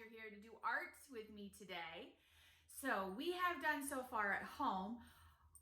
you're here to do arts with me today. So we have done so far at home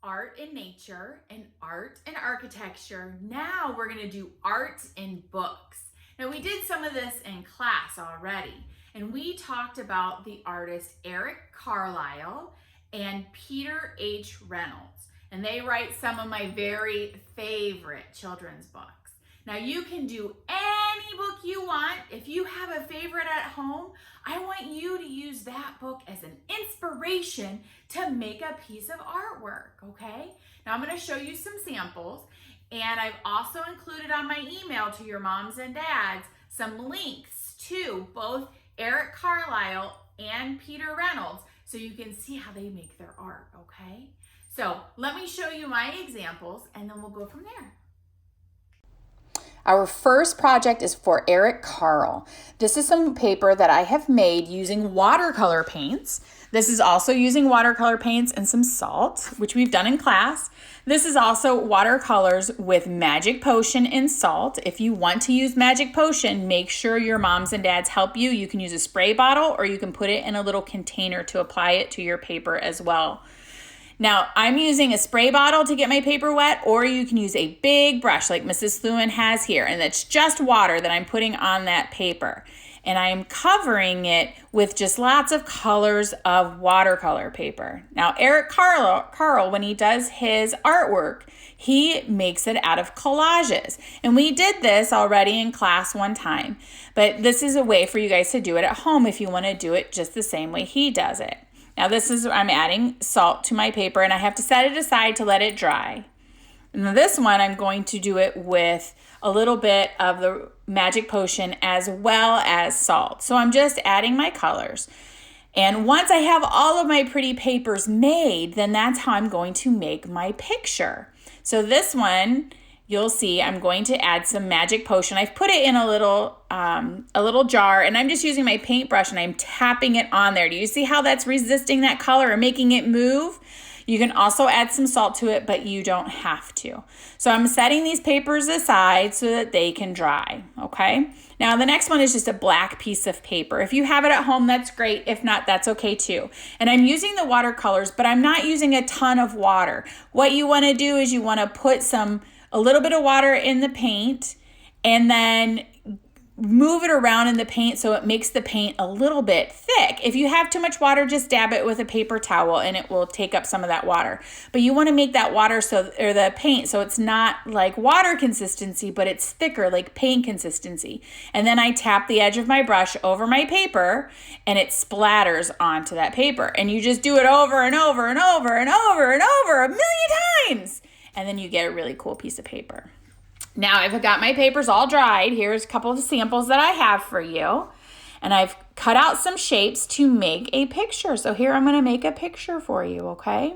art in nature and art in architecture. Now we're gonna do art in books. Now we did some of this in class already, and we talked about the artist Eric Carlisle and Peter H. Reynolds, and they write some of my very favorite children's books. Now you can do any book you want. If you have a favorite at home, I want you to use that book as an inspiration to make a piece of artwork, okay? Now I'm gonna show you some samples, and I've also included on my email to your moms and dads some links to both Eric Carlisle and Peter Reynolds so you can see how they make their art, okay? So let me show you my examples and then we'll go from there. Our first project is for Eric Carle. This is some paper that I have made using watercolor paints. This is also using watercolor paints and some salt, which we've done in class. This is also watercolors with Magic Potion and salt. If you want to use Magic Potion, make sure your moms and dads help you. You can use a spray bottle or you can put it in a little container to apply it to your paper as well. Now, I'm using a spray bottle to get my paper wet, or you can use a big brush like Mrs. Lewin has here, and it's just water that I'm putting on that paper. And I'm covering it with just lots of colors of watercolor paper. Now, Eric Carle, when he does his artwork, he makes it out of collages. And we did this already in class one time, but this is a way for you guys to do it at home if you want to do it just the same way he does it. Now I'm adding salt to my paper and I have to set it aside to let it dry. And this one I'm going to do it with a little bit of the Magic Potion as well as salt. So I'm just adding my colors. And once I have all of my pretty papers made, then that's how I'm going to make my picture. So this one, you'll see I'm going to add some Magic Potion. I've put it in a little jar, and I'm just using my paintbrush and I'm tapping it on there. Do you see how that's resisting that color and making it move? You can also add some salt to it, but you don't have to. So I'm setting these papers aside so that they can dry, okay? Now the next one is just a black piece of paper. If you have it at home, that's great. If not, that's okay too. And I'm using the watercolors, but I'm not using a ton of water. What you wanna do is you wanna put a little bit of water in the paint and then move it around in the paint so it makes the paint a little bit thick. If you have too much water, just dab it with a paper towel and it will take up some of that water. But you want to make that the paint so it's not like water consistency, but it's thicker like paint consistency. And then I tap the edge of my brush over my paper and it splatters onto that paper. And you just do it over and over and over and over and over a million times. And then you get a really cool piece of paper. Now I've got my papers all dried. Here's a couple of samples that I have for you. And I've cut out some shapes to make a picture. So here I'm going to make a picture for you, okay?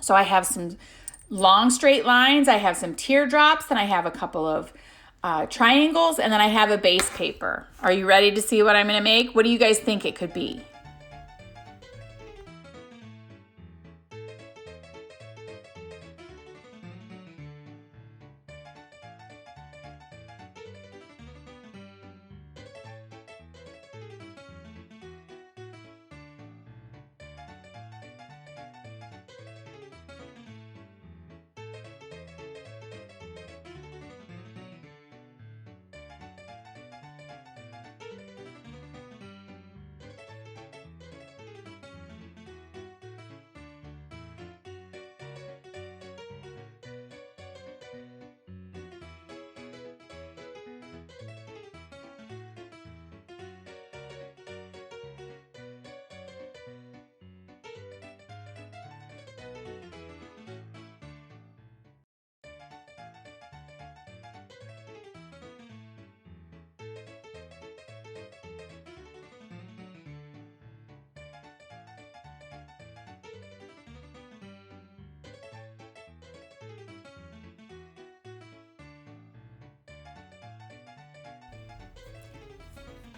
So I have some long straight lines. I have some teardrops. And I have a couple of triangles. And then I have a base paper. Are you ready to see what I'm going to make? What do you guys think it could be?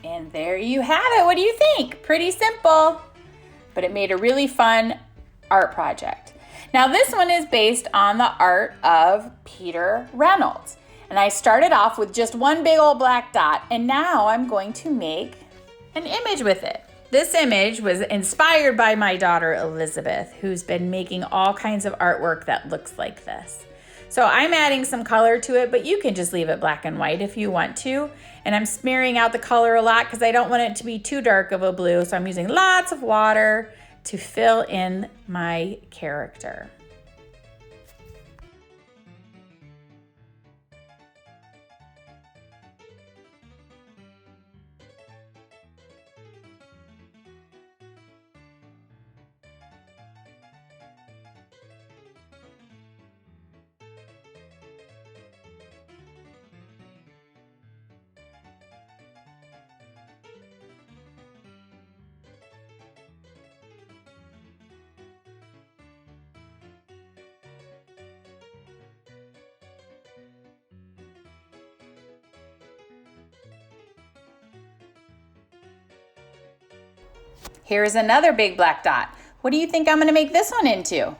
And there you have it. What do you think? Pretty simple, but it made a really fun art project. Now this one is based on the art of Peter Reynolds. And I started off with just one big old black dot, and now I'm going to make an image with it. This image was inspired by my daughter Elizabeth, who's been making all kinds of artwork that looks like this. So I'm adding some color to it, but you can just leave it black and white if you want to. And I'm smearing out the color a lot because I don't want it to be too dark of a blue. So I'm using lots of water to fill in my character. Here's another big black dot. What do you think I'm going to make this one into?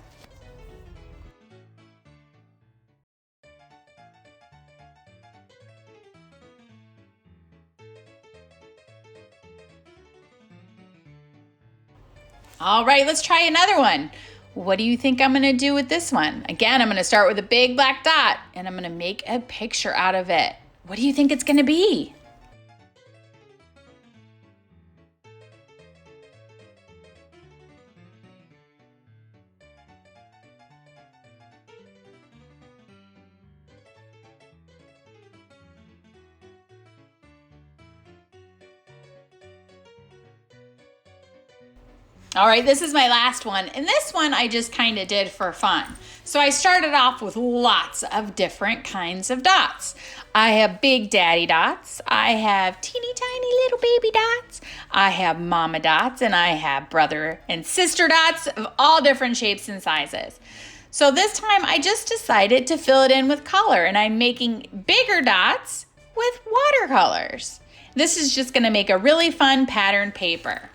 All right, let's try another one. What do you think I'm going to do with this one? Again, I'm going to start with a big black dot and I'm going to make a picture out of it. What do you think it's going to be? All right, this is my last one. And this one I just kind of did for fun. So I started off with lots of different kinds of dots. I have big daddy dots. I have teeny tiny little baby dots. I have mama dots, and I have brother and sister dots of all different shapes and sizes. So this time I just decided to fill it in with color, and I'm making bigger dots with watercolors. This is just going to make a really fun pattern paper.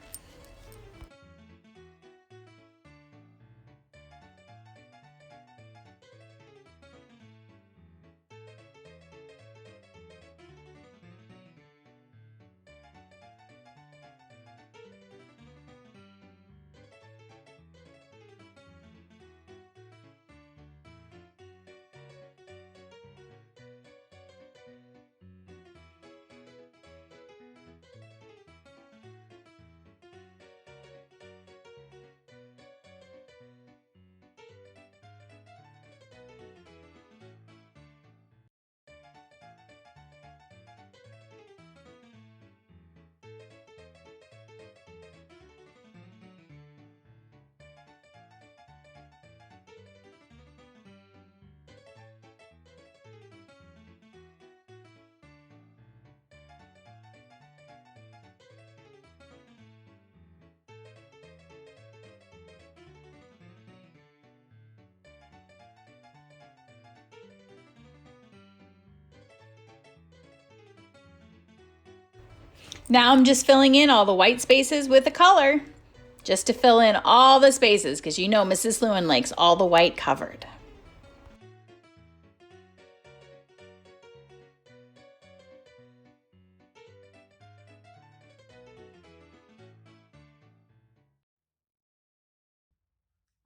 Now I'm just filling in all the white spaces with the color, just to fill in all the spaces, because you know Mrs. Lewin likes all the white covered.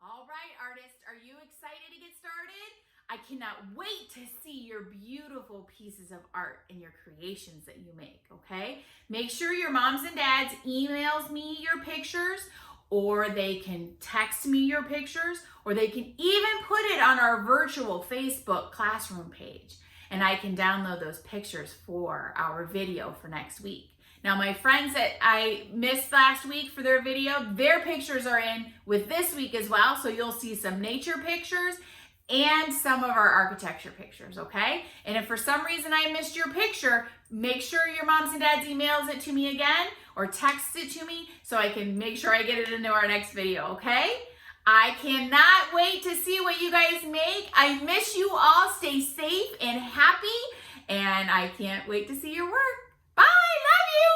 All right, artists, are you excited to get started? I cannot wait to see your beautiful pieces of art and your creations that you make, okay? Make sure your moms and dads emails me your pictures, or they can text me your pictures, or they can even put it on our virtual Facebook classroom page, and I can download those pictures for our video for next week. Now, my friends that I missed last week for their video, their pictures are in with this week as well, so you'll see some nature pictures and some of our architecture pictures, okay? And if for some reason I missed your picture, make sure your moms and dads emails it to me again or text it to me so I can make sure I get it into our next video, okay? I cannot wait to see what you guys make. I miss you all. Stay safe and happy, and I can't wait to see your work. Bye, love you.